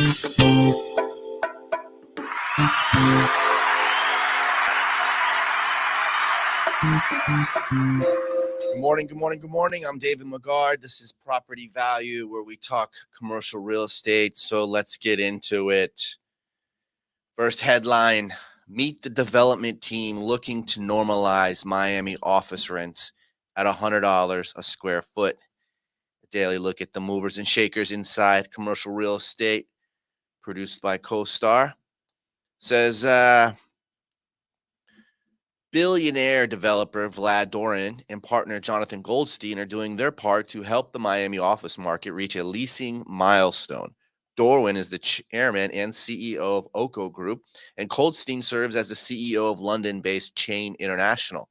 Good morning, good morning, good morning. I'm David Maggard. This is Property Value, where we talk commercial real estate. So let's get into it. First headline: Meet the development team looking to normalize Miami office rents at $100 a square foot. A daily look at the movers and shakers inside commercial real estate, produced by CoStar, says billionaire developer Vlad Doran and partner Jonathan Goldstein are doing their part to help the Miami office market reach a leasing milestone. Dorwin is the chairman and CEO of Oco Group, and Goldstein serves as the CEO of London-based Chain International.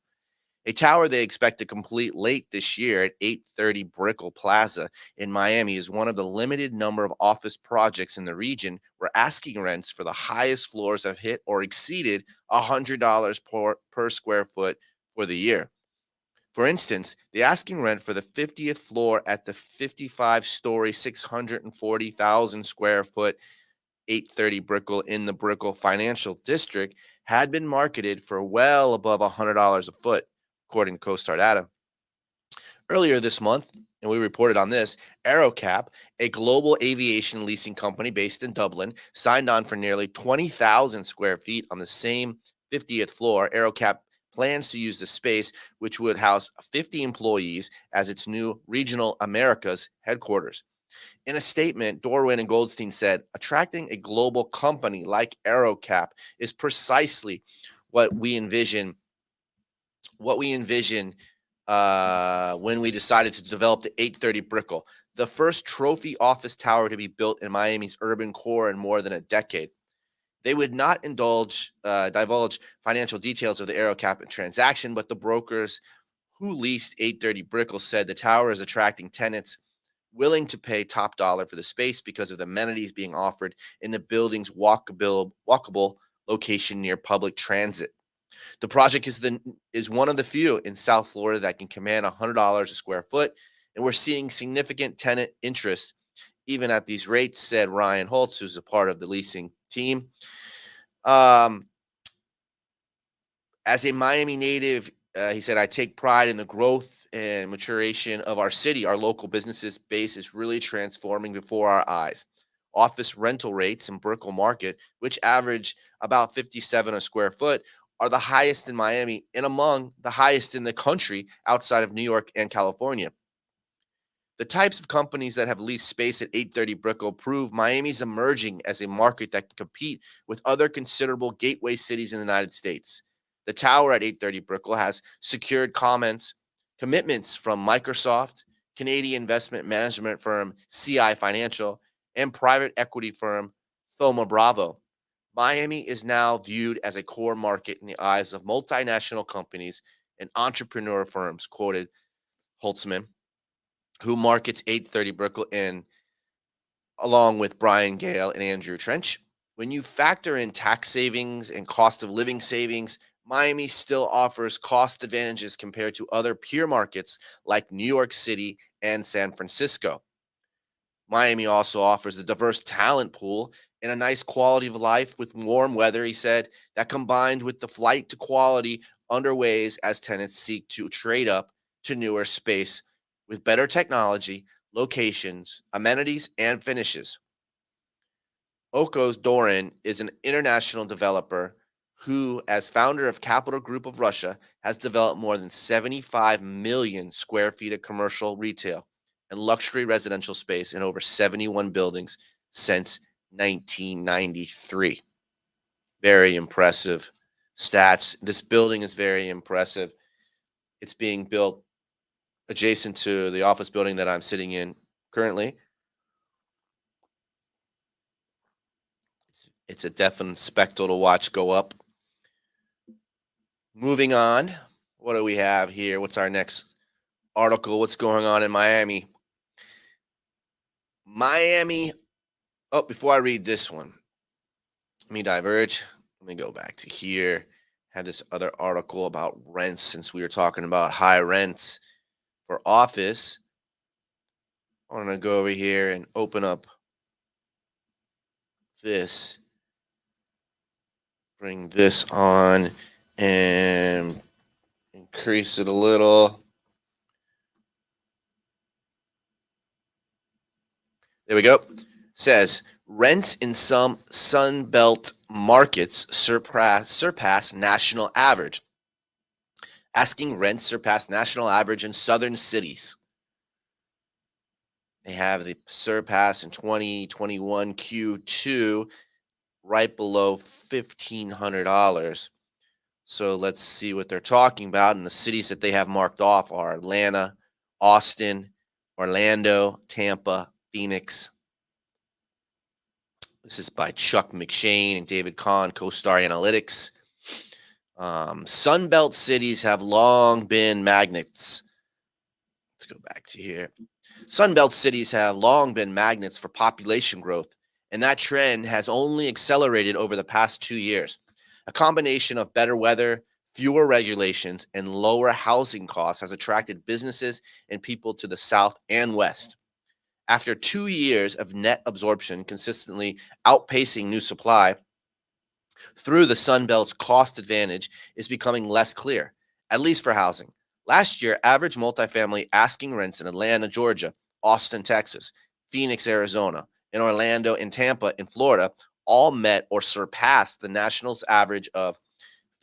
A tower they expect to complete late this year at 830 Brickell Plaza in Miami is one of the limited number of office projects in the region where asking rents for the highest floors have hit or exceeded $100 per square foot for the year. For instance, the asking rent for the 50th floor at the 55-story, 640,000 square foot 830 Brickell in the Brickell Financial District had been marketed for well above $100 a foot, according to CoStar data. Earlier this month, and we reported on this, AeroCap, a global aviation leasing company based in Dublin, signed on for nearly 20,000 square feet on the same 50th floor. AeroCap plans to use the space, which would house 50 employees, as its new Regional Americas headquarters. In a statement, Dorwin and Goldstein said, attracting a global company like AeroCap is precisely what we envision when we decided to develop the 830 Brickell, the first trophy office tower to be built in Miami's urban core in more than a decade. They would not divulge financial details of the AeroCap transaction, but the brokers who leased 830 Brickell said the tower is attracting tenants willing to pay top dollar for the space because of the amenities being offered in the building's walkable location near public transit. The project is one of the few in South Florida that can command $100 a square foot, and we're seeing significant tenant interest even at these rates, said Ryan Holtz, who's a part of the leasing team. As a Miami native, he said, I take pride in the growth and maturation of our city. Our local businesses base is really transforming before our eyes. Office rental rates in Brickell Market, which average about $57 a square foot, are the highest in Miami and among the highest in the country outside of New York and California. The types of companies that have leased space at 830 Brickell prove Miami's emerging as a market that can compete with other considerable gateway cities in the United States. The tower at 830 Brickell has secured commitments from Microsoft, Canadian investment management firm CI Financial, and private equity firm Thoma Bravo. Miami is now viewed as a core market in the eyes of multinational companies and entrepreneur firms, quoted Holtzman, who markets 830 Brickell in, along with Brian Gale and Andrew Trench. When you factor in tax savings and cost of living savings, Miami still offers cost advantages compared to other peer markets like New York City and San Francisco. Miami also offers a diverse talent pool and a nice quality of life with warm weather, he said, that combined with the flight to quality underways as tenants seek to trade up to newer space with better technology, locations, amenities, and finishes. Oco's Doran is an international developer who, as founder of Capital Group of Russia, has developed more than 75 million square feet of commercial, retail, and luxury residential space in over 71 buildings since 1993. Very impressive stats. This building is very impressive. It's being built adjacent to the office building that I'm sitting in currently. It's a definite spectacle to watch go up. Moving on, what do we have here? What's our next article? What's going on in Miami? Oh, before I read this one, let me diverge. Let me go back to here. Had this other article about rents, since we were talking about high rents for office. I want to go over here and open up this, bring this on and increase it a little. There we go. Says rents in some Sun Belt markets surpass national average. Asking rents surpass national average in southern cities. They have the surpass in 2021 Q2 right below $1,500. So let's see what they're talking about. And the cities that they have marked off are Atlanta, Austin, Orlando, Tampa, Phoenix. This is by Chuck McShane and David Kahn, CoStar Analytics. Sunbelt cities have long been magnets. Let's go back to here. Sunbelt cities have long been magnets for population growth, and that trend has only accelerated over the past 2 years. A combination of better weather, fewer regulations, and lower housing costs has attracted businesses and people to the South and West. After 2 years of net absorption consistently outpacing new supply, through the Sun Belt's cost advantage is becoming less clear, at least for housing. Last year, average multifamily asking rents in Atlanta, Georgia, Austin, Texas, Phoenix, Arizona, and Orlando and Tampa in Florida all met or surpassed the national's average of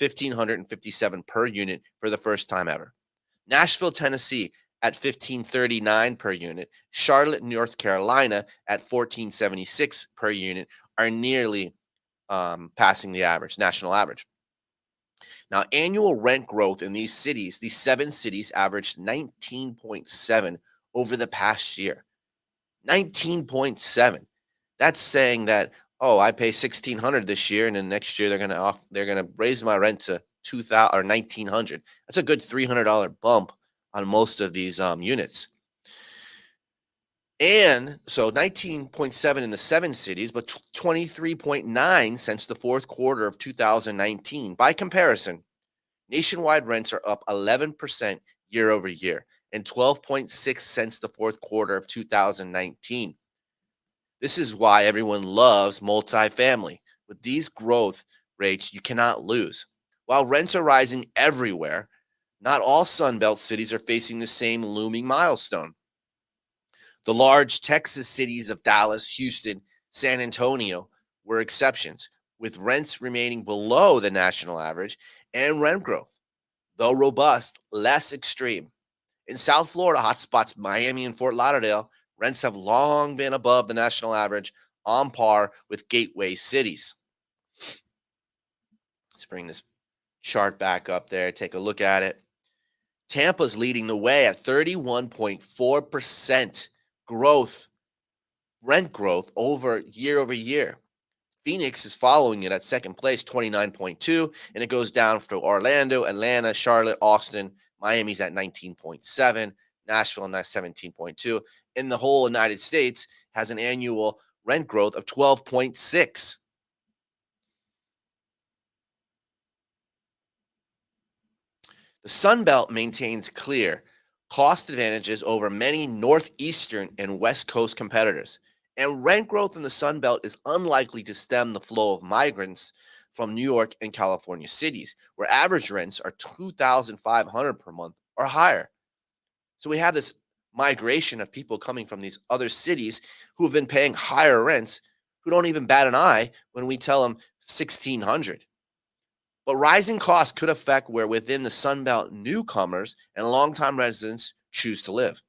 $1,557 per unit for the first time ever. Nashville, Tennessee at $1,539 per unit, Charlotte, North Carolina at $1,476 per unit are nearly passing the average, national average. Now, annual rent growth in these cities, these 7 cities, averaged 19.7 over the past year. 19.7. That's saying that, oh, I pay $1,600 this year, and then next year they're gonna raise my rent to $2,000 or $1,900. That's a good $300 bump on most of these units. And so 19.7 in the 7 cities, but 23.9 since the fourth quarter of 2019. By comparison, nationwide rents are up 11% year over year and 12.6 since the fourth quarter of 2019. This is why everyone loves multifamily. With these growth rates, you cannot lose. While rents are rising everywhere, not all Sunbelt cities are facing the same looming milestone. The large Texas cities of Dallas, Houston, San Antonio were exceptions, with rents remaining below the national average and rent growth, though robust, less extreme. In South Florida, hotspots Miami and Fort Lauderdale, rents have long been above the national average, on par with gateway cities. Let's bring this chart back up there, take a look at it. Tampa's leading the way at 31.4% growth, rent growth over year. Phoenix is following it at second place, 29.2, and it goes down to Orlando, Atlanta, Charlotte, Austin, Miami's at 19.7, Nashville at 17.2, and the whole United States has an annual rent growth of 12.6. The Sun Belt maintains clear cost advantages over many northeastern and west coast competitors, and rent growth in the Sun Belt is unlikely to stem the flow of migrants from New York and California cities, where average rents are $2,500 per month or higher. So we have this migration of people coming from these other cities who have been paying higher rents, who don't even bat an eye when we tell them $1,600. But rising costs could affect where within the Sunbelt newcomers and longtime residents choose to live.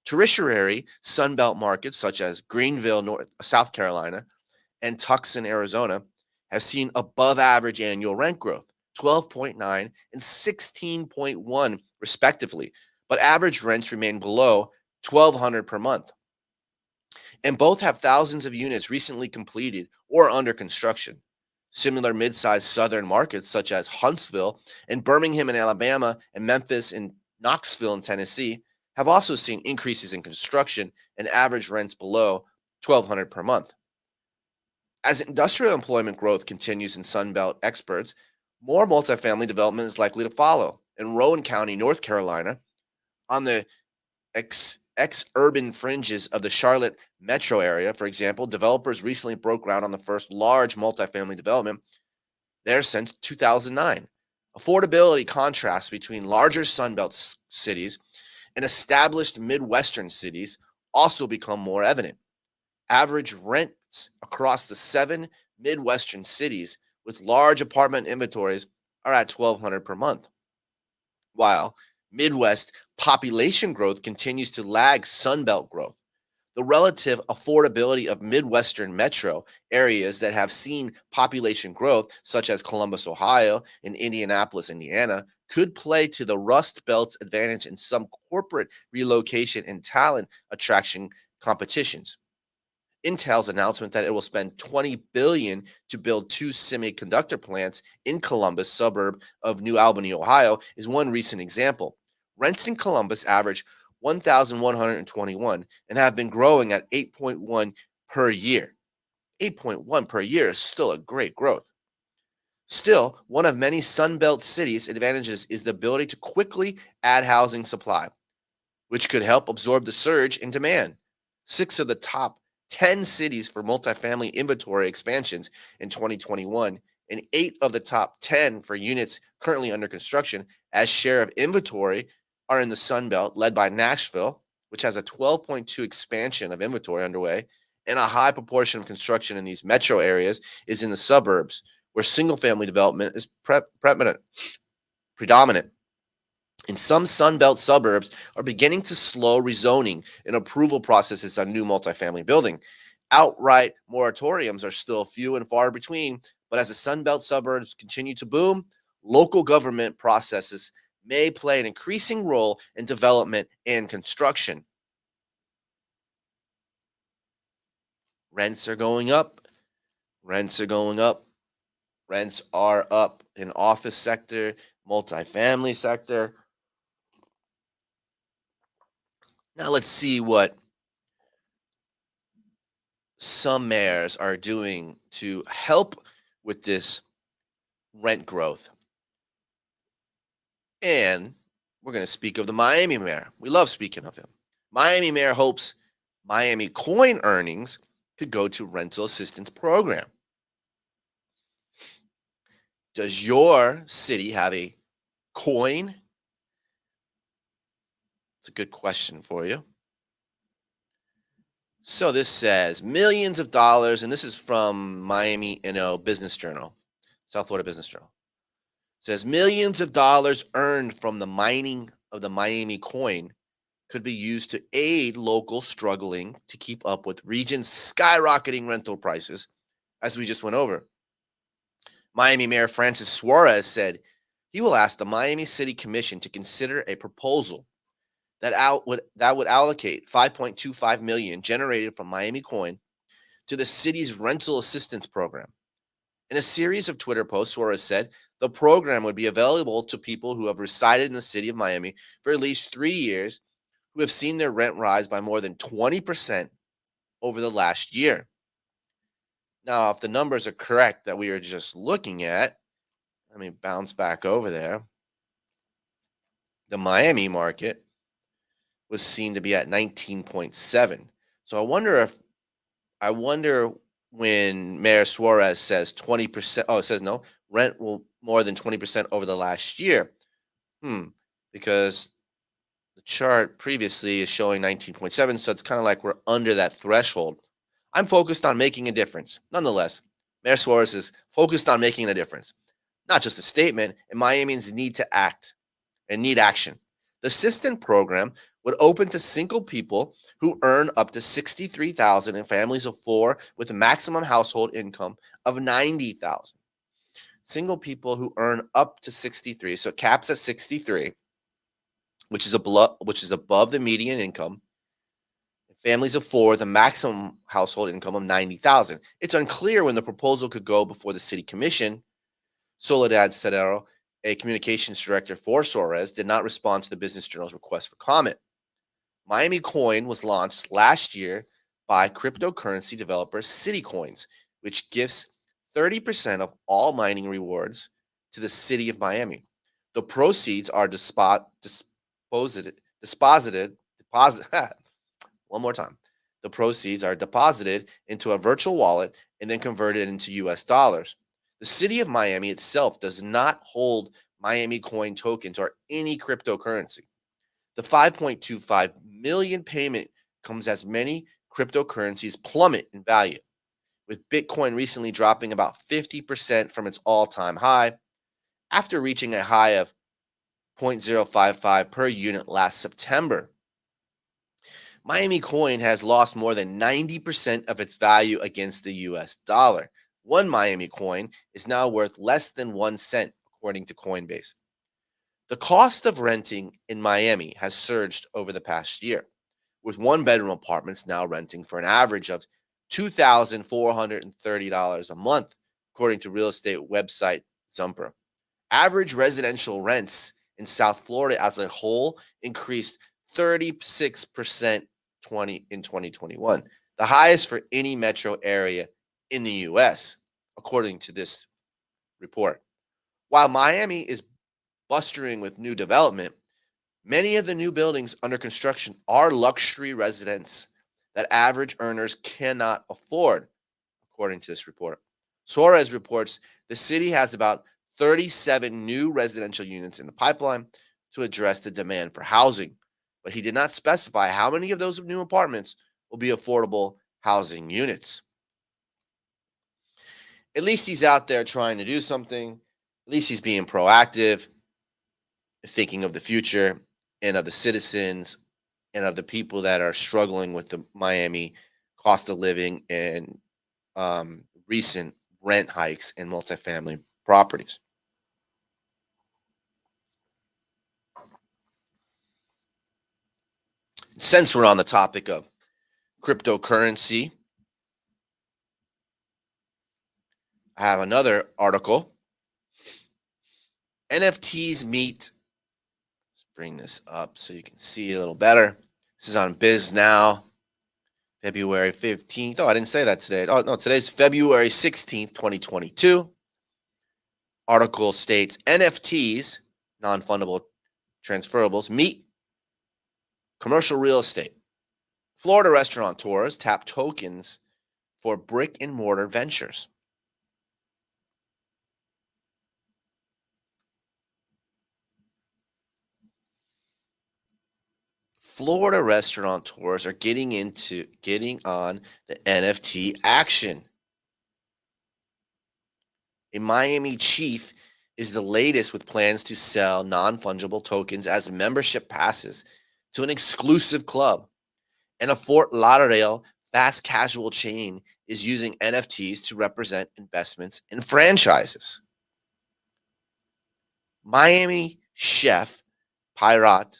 Tertiary Sunbelt markets such as Greenville, South Carolina, and Tucson, Arizona, have seen above average annual rent growth, 12.9 and 16.1 respectively, but average rents remain below $1,200 per month. And both have thousands of units recently completed or under construction. Similar mid-sized southern markets such as Huntsville and Birmingham in Alabama and Memphis and Knoxville in Tennessee have also seen increases in construction and average rents below $1,200 per month. As industrial employment growth continues in Sunbelt experts, more multifamily development is likely to follow. In Rowan County, North Carolina, on the ex-urban fringes of the Charlotte metro area, for example, developers recently broke ground on the first large multifamily development there since 2009. Affordability contrasts between larger Sunbelt cities and established Midwestern cities also become more evident. Average rents across the 7 Midwestern cities with large apartment inventories are at $1,200 per month, while Midwest population growth continues to lag Sunbelt growth. The relative affordability of Midwestern metro areas that have seen population growth, such as Columbus, Ohio, and Indianapolis, Indiana, could play to the Rust Belt's advantage in some corporate relocation and talent attraction competitions. Intel's announcement that it will spend 20 billion to build 2 semiconductor plants in Columbus, suburb of New Albany, Ohio, is one recent example. Rents in Columbus average 1,121 and have been growing at 8.1 per year. 8.1 per year is still a great growth. Still, one of many Sunbelt cities' advantages is the ability to quickly add housing supply, which could help absorb the surge in demand. 6 of the top 10 cities for multifamily inventory expansions in 2021, and 8 of the top 10 for units currently under construction as share of inventory are in the Sun Belt, led by Nashville, which has a 12.2 expansion of inventory underway, and a high proportion of construction in these metro areas is in the suburbs, where single-family development is predominant. And some Sunbelt suburbs are beginning to slow rezoning and approval processes on new multifamily building. Outright moratoriums are still few and far between, but as the Sunbelt suburbs continue to boom, local government processes may play an increasing role in development and construction. Rents are going up. Rents are going up. Rents are up in office sector, multifamily sector. Now let's see what some mayors are doing to help with this rent growth. And we're going to speak of the Miami mayor. We love speaking of him. Miami mayor hopes Miami coin earnings could go to rental assistance program. Does your city have a coin? It's a good question for you. So this says millions of dollars, and this is from Miami, Business Journal, South Florida Business Journal. It says millions of dollars earned from the mining of the Miami coin could be used to aid locals struggling to keep up with region's skyrocketing rental prices, as we just went over. Miami Mayor Francis Suarez said he will ask the Miami City Commission to consider a proposal that would allocate 5.25 million generated from Miami coin to the city's rental assistance program. In a series of Twitter posts, Suarez said the program would be available to people who have resided in the city of Miami for at least 3 years, who have seen their rent rise by more than 20% over the last year. Now, if the numbers are correct that we are just looking at, let me bounce back over there. The Miami market was seen to be at 19.7. So I wonder when Mayor Suarez says 20%, it says no, rent will more than 20% over the last year. Because the chart previously is showing 19.7, so it's kind of like we're under that threshold. I'm focused on making a difference. Nonetheless, Mayor Suarez is focused on making a difference. Not just a statement, and Miamians need to act and need action. The assistant program would open to single people who earn up to $63,000 and families of 4 with a maximum household income of $90,000. Single people who earn up to 63, so it caps at 63, which is above the median income. Families of 4 with a maximum household income of $90,000. It's unclear when the proposal could go before the city commission. Soledad Cedero, a communications director for Suarez, did not respond to the Business Journal's request for comment. Miami Coin was launched last year by cryptocurrency developer Citicoins, which gives 30% of all mining rewards to the city of Miami. The proceeds are deposited One more time. The proceeds are deposited into a virtual wallet and then converted into US dollars. The city of Miami itself does not hold Miami coin tokens or any cryptocurrency. The 5.25 million payment comes as many cryptocurrencies plummet in value, with Bitcoin recently dropping about 50% from its all-time high after reaching a high of 0.055 per unit last September. Miami coin has lost more than 90% of its value against the US dollar. One Miami coin is now worth less than 1 cent, according to Coinbase. The cost of renting in Miami has surged over the past year, with one bedroom apartments now renting for an average of $2,430 a month, according to real estate website Zumper. Average residential rents in South Florida as a whole increased 36% in 2021, the highest for any metro area in the US, according to this report. While Miami is bustering with new development, many of the new buildings under construction are luxury residences that average earners cannot afford, according to this report. Suarez reports the city has about 37 new residential units in the pipeline to address the demand for housing, but he did not specify how many of those new apartments will be affordable housing units. At least he's out there trying to do something. At least he's being proactive, thinking of the future and of the citizens and of the people that are struggling with the Miami cost of living and recent rent hikes in multifamily properties. Since we're on the topic of cryptocurrency, I have another article. NFTs meet. Let's bring this up so you can see a little better. This is on Biz Now, February 15th. Oh, I didn't say that today. Oh, no, today's February 16th, 2022. Article states NFTs, non-fundable transferables, meet commercial real estate. Florida restaurateurs tap tokens for brick and mortar ventures. Florida restaurateurs are getting on the NFT action. A Miami chief is the latest with plans to sell non-fungible tokens as membership passes to an exclusive club. And a Fort Lauderdale fast casual chain is using NFTs to represent investments in franchises. Miami chef Pyrat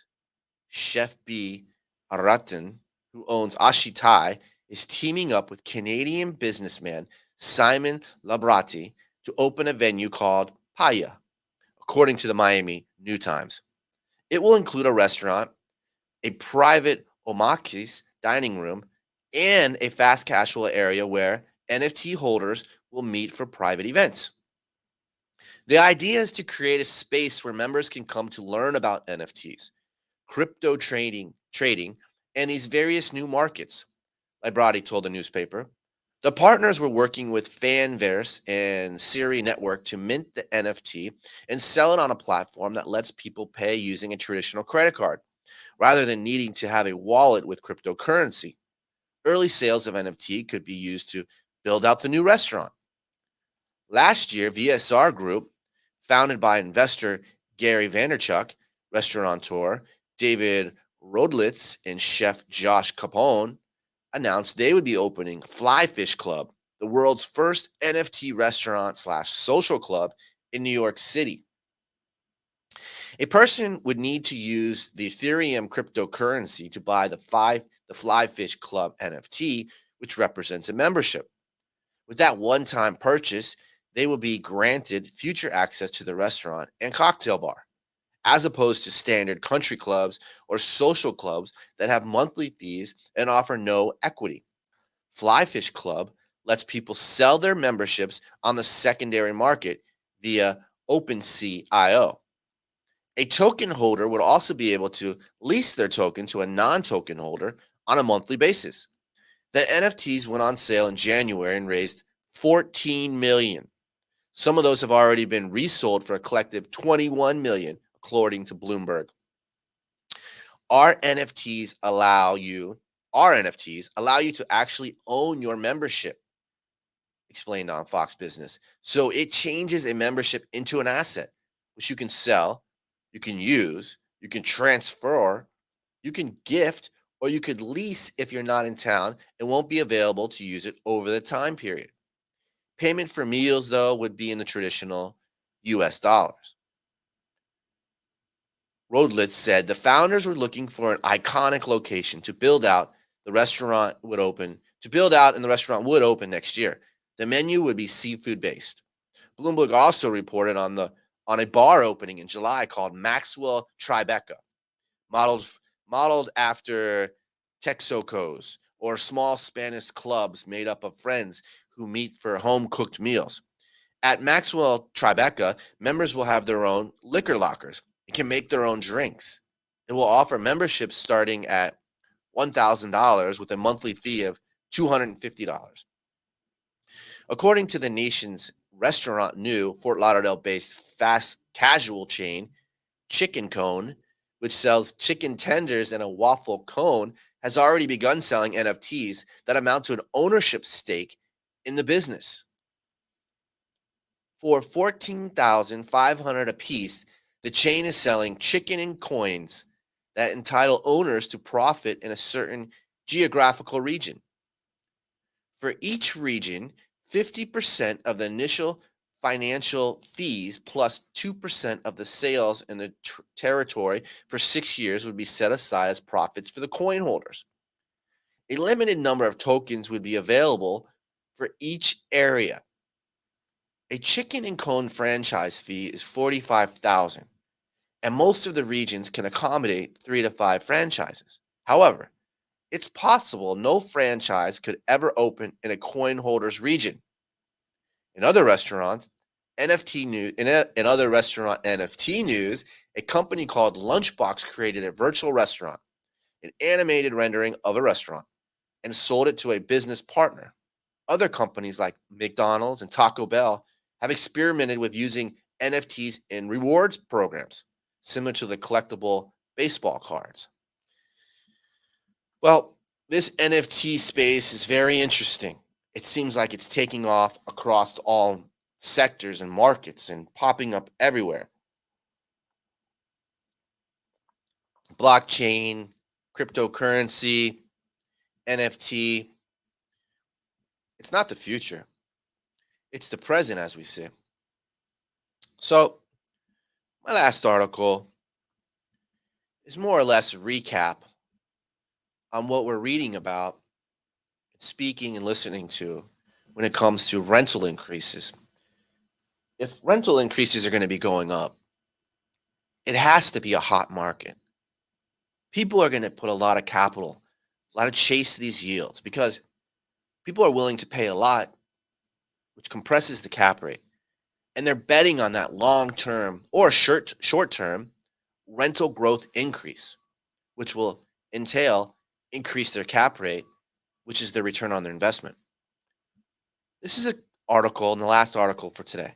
Chef B. Aratan, who owns Ashitai, is teaming up with Canadian businessman Simon Labrati to open a venue called Paya, according to the Miami New Times. It will include a restaurant, a private omakase dining room, and a fast casual area where NFT holders will meet for private events. The idea is to create a space where members can come to learn about NFTs, crypto trading, and these various new markets. Librati told the newspaper. The partners were working with Fanverse and Siri Network to mint the NFT and sell it on a platform that lets people pay using a traditional credit card, rather than needing to have a wallet with cryptocurrency. Early sales of NFT could be used to build out the new restaurant. Last year, VSR Group, founded by investor Gary Vaynerchuk, restaurateur David Rodlitz, and chef Josh Capone, announced they would be opening Flyfish Club, the world's first NFT restaurant/social club in New York City. A person would need to use the Ethereum cryptocurrency to buy the Flyfish Club NFT, which represents a membership. With that one-time purchase, they will be granted future access to the restaurant and cocktail bar, as opposed to standard country clubs or social clubs that have monthly fees and offer no equity. Flyfish Club lets people sell their memberships on the secondary market via OpenSea.io. A token holder would also be able to lease their token to a non-token holder on a monthly basis. The NFTs went on sale in January and raised 14 million. Some of those have already been resold for a collective 21 million, according to Bloomberg. Our NFTs allow you, our NFTs allow you to actually own your membership, explained on Fox Business. So it changes a membership into an asset, which you can sell, you can use, you can transfer, you can gift, or you could lease if you're not in town and won't be available to use it over the time period. Payment for meals, though, would be in the traditional US dollars. Rodlitz said the founders were looking for an iconic location to build out. The restaurant would open to build out, and the restaurant would open next year. The menu would be seafood based. Bloomberg also reported on a bar opening in July called Maxwell Tribeca, modeled modeled after Texocos or small Spanish clubs made up of friends who meet for home cooked meals. At Maxwell Tribeca, members will have their own liquor lockers and can make their own drinks. It will offer memberships starting at $1,000 with a monthly fee of $250. According to the nation's restaurant new Fort Lauderdale based fast casual chain, Chicken Cone, which sells chicken tenders and a waffle cone, has already begun selling NFTs that amount to an ownership stake in the business. For $14,500 apiece, the chain is selling chicken and coins that entitle owners to profit in a certain geographical region. For each region, 50% of the initial financial fees plus 2% of the sales in the territory for 6 years would be set aside as profits for the coin holders. A limited number of tokens would be available for each area. A chicken and cone franchise fee is $45,000, and most of the regions can accommodate 3 to 5 franchises. However, it's possible no franchise could ever open in a coin holder's region. In other restaurants, NFT news, in other restaurant NFT news, a company called Lunchbox created a virtual restaurant, an animated rendering of a restaurant, and sold it to a business partner. Other companies like McDonald's and Taco Bell have experimented with using NFTs in rewards programs, similar to the collectible baseball cards. Well, this NFT space is very interesting. It seems like it's taking off across all sectors and markets and popping up everywhere. Blockchain, cryptocurrency, NFT. It's not the future, it's the present, as we see. So, my last article is more or less a recap on what we're reading about, speaking, and listening to when it comes to rental increases. If rental increases are going to be going up, it has to be a hot market. People are going to put a lot of capital, a lot of chase these yields because people are willing to pay a lot, which compresses the cap rate. And they're betting on that long term or short term rental growth increase, which will entail increase their cap rate, which is their return on their investment. This is an article, and the last article for today.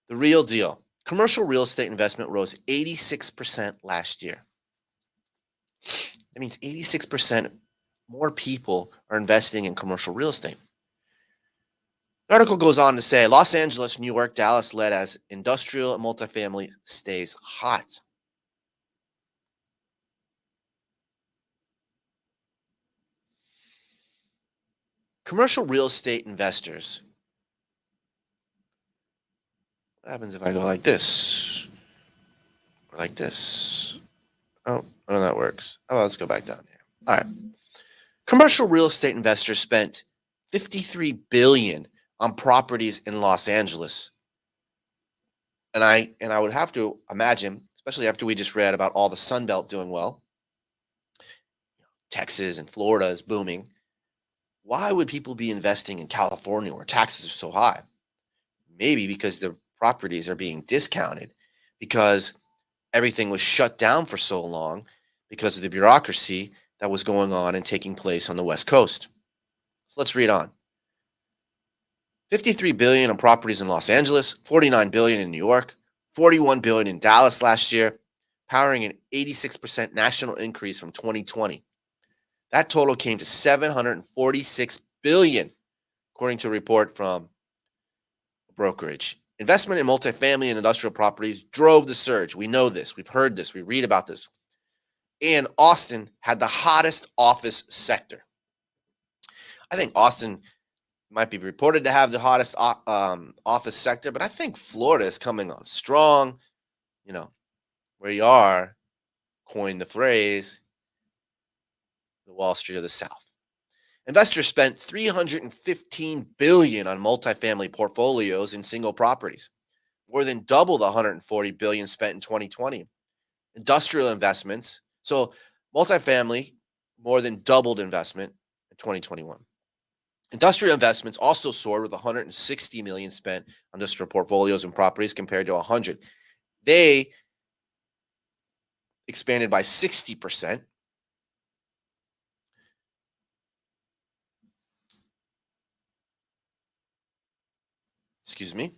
The real deal. Commercial real estate investment rose 86% last year. That means 86% more people are investing in commercial real estate. The article goes on to say Los Angeles, New York, Dallas led as industrial and multifamily stays hot. Commercial real estate investors. What happens if I go like this? Or like this? Oh, I know that works. Oh, well, let's go back down here. All right. Commercial real estate investors spent $53 billion on properties in Los Angeles. And I would have to imagine, especially after we just read about all the Sun Belt doing well, Texas and Florida is booming. Why would people be investing in California where taxes are so high? Maybe because the properties are being discounted because everything was shut down for so long because of the bureaucracy that was going on and taking place on the West Coast. So let's read on. 53 billion on properties in Los Angeles, 49 billion in New York, 41 billion in Dallas last year, powering an 86% national increase from 2020. That total came to 746 billion, according to a report from a brokerage. Investment in multifamily and industrial properties drove the surge. We know this. We've heard this. We read about this. And Austin had the hottest office sector. I think Austin might be reported to have the hottest office sector, but I think Florida is coming on strong. You know, where you are, coined the phrase, the Wall Street of the South. Investors spent $315 billion on multifamily portfolios in single properties, more than double the $140 billion spent in 2020. Industrial investments, so multifamily, more than doubled investment in 2021. Industrial investments also soared with $160 million spent on industrial portfolios and properties compared to $100. They expanded by 60%. Excuse me.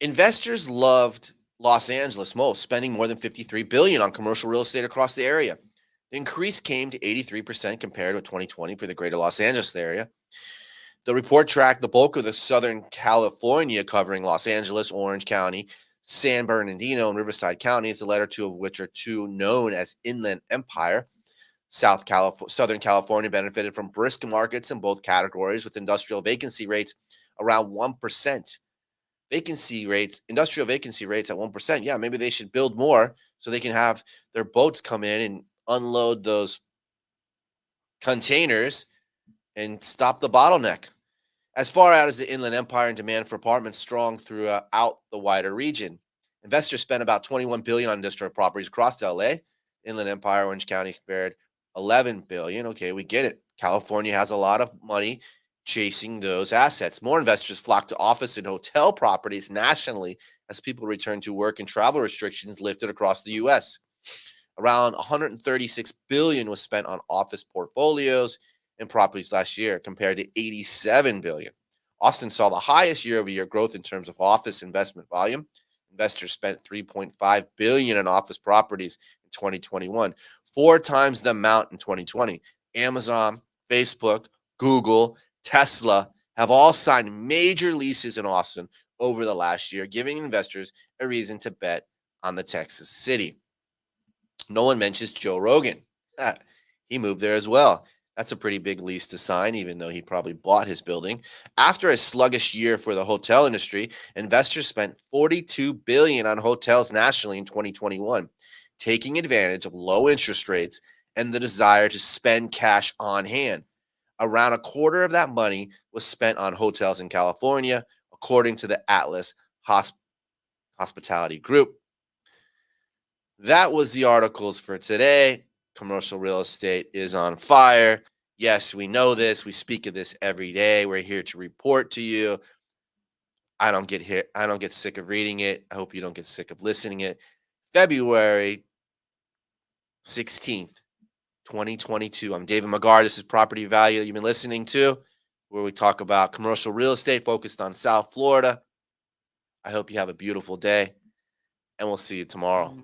Investors loved Los Angeles most, spending more than $53 billion on commercial real estate across the area. The increase came to 83% compared to 2020 for the greater Los Angeles area. The report tracked the bulk of the Southern California, covering Los Angeles, Orange County, San Bernardino, and Riverside counties, the latter two of which are two known as Inland Empire. Southern California benefited from brisk markets in both categories, with industrial vacancy rates around 1%. Industrial vacancy rates at 1%. Yeah, maybe they should build more so they can have their boats come in and unload those containers and stop the bottleneck. As far out as the Inland Empire, and demand for apartments strong throughout the wider region. Investors spent about $21 billion on industrial properties across LA. Inland Empire, Orange County compared $11 billion. Okay, we get it. California has a lot of money chasing those assets. More investors flocked to office and hotel properties nationally as people returned to work and travel restrictions lifted across the U.S. Around $136 billion was spent on office portfolios and properties last year, compared to $87 billion. Austin saw the highest year-over-year growth in terms of office investment volume. Investors spent $3.5 billion in office properties in 2021, 4 times the amount in 2020. Amazon, Facebook, Google, Tesla have all signed major leases in Austin over the last year, giving investors a reason to bet on the Texas city. No one mentions Joe Rogan. He moved there as well. That's a pretty big lease to sign, even though he probably bought his building. After a sluggish year for the hotel industry, investors spent $42 billion on hotels nationally in 2021, taking advantage of low interest rates and the desire to spend cash on hand. Around a quarter of that money was spent on hotels in California, according to the Atlas Hospitality Group. That was the articles for today. Commercial real estate is on fire. Yes, we know this. We speak of this every day. We're here to report to you. I don't get sick of reading it. I hope you don't get sick of listening it. February 16th, 2022. I'm David Maggard. This is Property Value that you've been listening to, where we talk about commercial real estate focused on South Florida. I hope you have a beautiful day, and we'll see you tomorrow.